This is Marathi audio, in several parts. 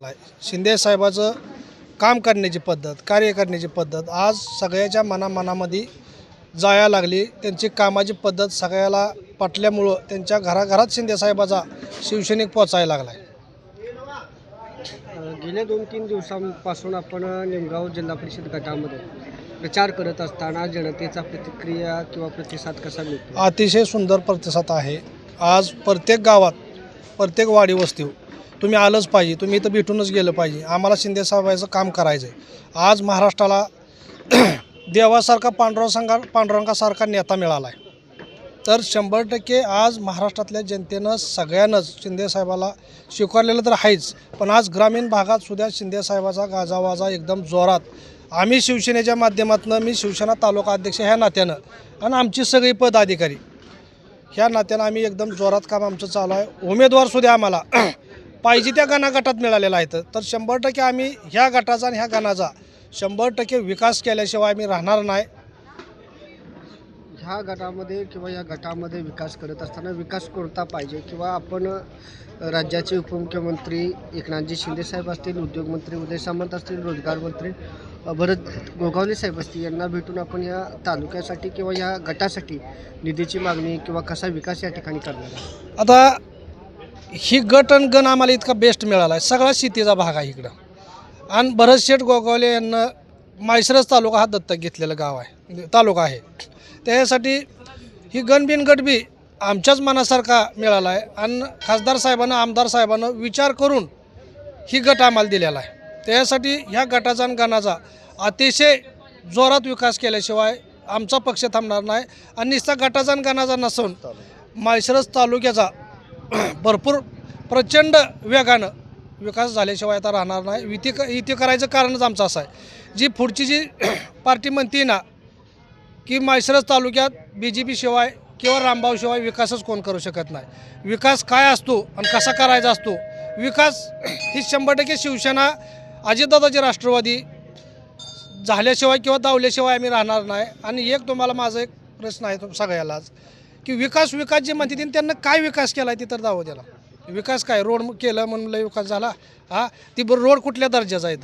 शिंदे साहेबाचं काम करण्याची पद्धत, कार्य करण्याची पद्धत आज सगळ्याच्या मनामध्ये जाया लागली। त्यांची कामाची पद्धत सगळ्याला पटल्यामुळं त्यांच्या घराघरात शिंदे साहेबाचा शिवसैनिक पोचायला लागला आहे। गेल्या 2-3 दिवसांपासून आपण निमगाव जिल्हा परिषद गटामध्ये प्रचार करत असताना जनतेचा प्रतिक्रिया किंवा प्रतिसाद कसा मिळतो? अतिशय सुंदर प्रतिसाद आहे। आज प्रत्येक गावात, प्रत्येक वाडी वस्तीवर तुम्ही आलंच पाहिजे, तुम्ही इथं भेटूनच गेलं पाहिजे। आम्हाला शिंदे साहेबाचं काम करायचं आहे। आज महाराष्ट्राला देवासारखा पांडुरंगासारखा नेता मिळाला आहे, तर 100% आज महाराष्ट्रातल्या जनतेनं सगळ्यांनाच शिंदे साहेबाला स्वीकारलेलं तर आहेच, पण आज ग्रामीण भागात सुद्धा शिंदे साहेबाचा गाजावाजा एकदम जोरात। आम्ही शिवसेनेच्या माध्यमातून, मी शिवसेना तालुका अध्यक्ष ह्या नात्यानं आणि आमची सगळी पदाधिकारी ह्या नात्यानं आम्ही एकदम जोरात काम आमचं चालू आहे। उमेदवार सुद्धा आम्हाला पाहिजे त्या गणागटात मिळालेला आहे, तर 100% आम्ही ह्या गटाचा आणि ह्या गणाचा 100% विकास केल्याशिवाय आम्ही राहणार नाही। ह्या गटामध्ये किंवा या गटामध्ये विकास करत असताना विकास कोणता पाहिजे, किंवा आपण राज्याचे उपमुख्यमंत्री एकनाथजी शिंदे साहेब असतील, उद्योगमंत्री उदय सामंत असतील, रोजगार मंत्री भरत गोगावले साहेब असतील, यांना भेटून आपण या तालुक्यासाठी किंवा या गटासाठी निधीची मागणी किंवा कसा विकास या ठिकाणी करणार आहे? आता ही गट आणि गण आम्हाला इतका बेस्ट मिळाला आहे। सगळा शेतीचा भाग आहे इकडं, आणि भरत शेठ गोगावले यांना माळशिरस तालुका हा दत्तक घेतलेलं गाव आहे, तालुका आहे। त्यासाठी ही गणबिन गटबी आमच्याच मनासारखा मिळाला आहे, आणि खासदार साहेबांना, आमदार साहेबांना विचार करून ही गट आम्हाला दिलेला आहे। त्यासाठी ह्या गटाचा आणि गणाचा अतिशय जोरात विकास केल्याशिवाय आमचा पक्ष थांबणार नाही। आणि नुसता गटाचा आणि गणाचा नसून माळशिरस तालुक्याचा भरपूर प्रचंड वेगानं विकास झाल्याशिवाय आता राहणार नाही। युती करायचं कारणच आमचं असं आहे, जी पुढची जी पार्टी म्हणते ना की माळशिरस तालुक्यात BJP शिवाय किंवा रामभाऊ शिवाय विकासच कोण करू शकत नाही। विकास काय असतो आणि कसा करायचा असतो, विकास ही 100% शिवसेना, अजितदादाची राष्ट्रवादी झाल्याशिवाय किंवा दावल्याशिवाय आम्ही राहणार नाही। आणि एक तुम्हाला माझा एक प्रश्न आहे सगळ्यालाच, की विकास जे म्हणते त्यांना काय विकास केला आहे ती तर दावं द्याला। विकास काय, रोड केलं म्हणून लय विकास झाला? ती रोड कुठल्या दर्जाचा आहे,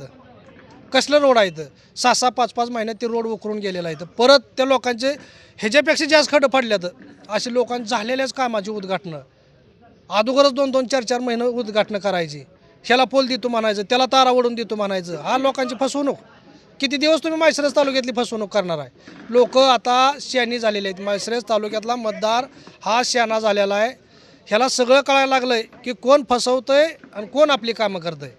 कसलं रोड आहे? 6-6, 5-5 महिन्यात ते रोड उकरून गेलेला आहे। परत त्या लोकांचे ह्याच्यापेक्षा जास्त खड्डे पडल्यात, असे लोकांचे झालेल्याच कामाची उद्घाटनं अगोदरच 2-2, 4-4 महिने उद्घाटनं करायची। ह्याला पोल देतो म्हणायचं, त्याला तारा ओढून देतो म्हणायचं। हा लोकांची फसवणूक। किती दिवस तुम्ही माळशिरस तालुक्यातली फसवणूक करणार आहे? लोक आता शहाणी झालेले आहेत। माळशिरस तालुक्यातला मतदार हा शहाणा झालेला आहे। ह्याला सगळं कळायला लागलं आहे की कोण फसवतंय आणि कोण आपली कामं करतंय।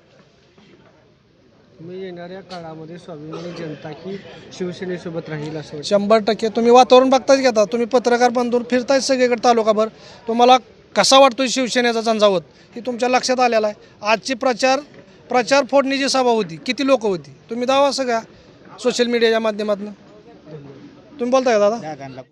तुम्ही येणाऱ्या काळामध्ये स्वाभिमानी जनता ही शिवसेनेसोबत राहील असं 100% तुम्ही वातावरण बघताच घेता, तुम्ही पत्रकार बांधून फिरताय सगळीकडे तालुकाभर, तुम्हाला कसा वाटतोय शिवसेनेचा झंझावत हे तुमच्या लक्षात आलेला आहे। आजची प्रचार फोडणीची सभा होती, किती लोक होती तुम्ही दावा सगळ्या सोशल मीडियाच्या माध्यमातून तुम्ही बोलताय दादा।